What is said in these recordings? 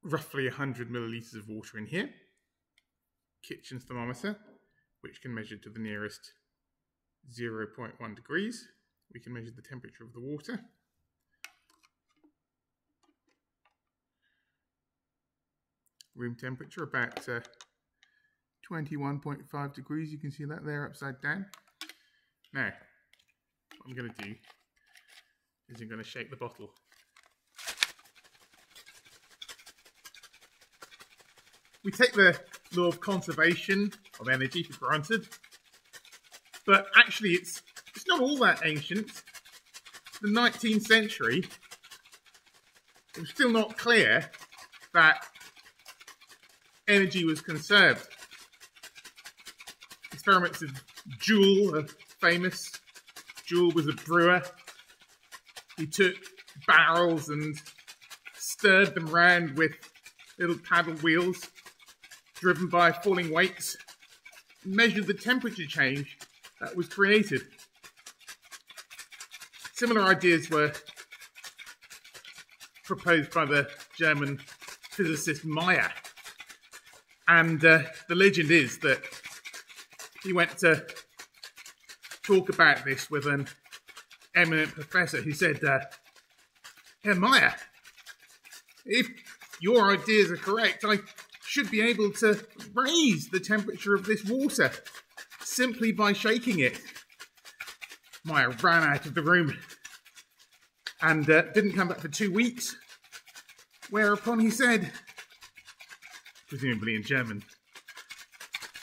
roughly 100 millilitres of water in here. Kitchen thermometer, which can measure to the nearest 0.1 degrees. We can measure the temperature of the water. Room temperature about 21.5 degrees. You can see that there upside down. Now, what I'm going to do is I'm going to shake the bottle. We take the law of conservation of energy for granted, but actually it's not all that ancient. The 19th century, it was still not clear that energy was conserved. Experiments of Joule are famous. Joule was a brewer. He took barrels and stirred them round with little paddle wheels driven by falling weights, measured the temperature change that was created. Similar ideas were proposed by the German physicist Mayer. And the legend is that he went to talk about this with an eminent professor who said, Herr Mayer, if your ideas are correct, I should be able to raise the temperature of this water simply by shaking it. Mayer ran out of the room and didn't come back for 2 weeks, whereupon he said, presumably in German,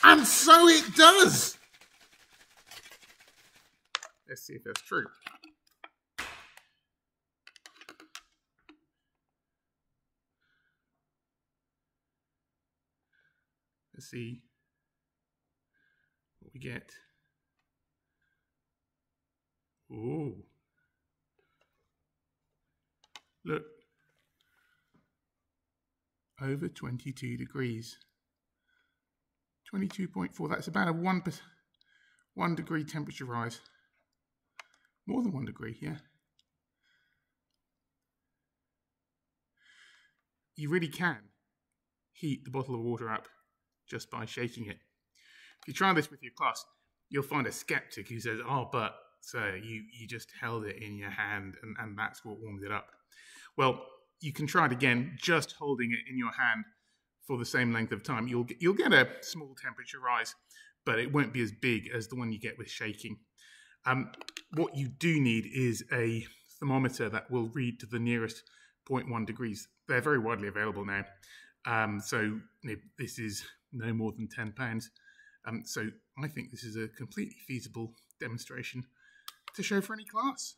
"And so it does!" Let's see if that's true. Let's see what we get. Oh, look, over 22 degrees. 22.4, that's about a 1 degree temperature rise. More than 1 degree, yeah. You really can heat the bottle of water up just by shaking it. If you try this with your class, you'll find a skeptic who says, "Oh, but sir, you just held it in your hand and that's what warmed it up." Well, you can try it again, just holding it in your hand for the same length of time. You'll get a small temperature rise, but it won't be as big as the one you get with shaking. What you do need is a thermometer that will read to the nearest 0.1 degrees. They're very widely available now. So this is no more than £10. So I think this is a completely feasible demonstration to show for any class.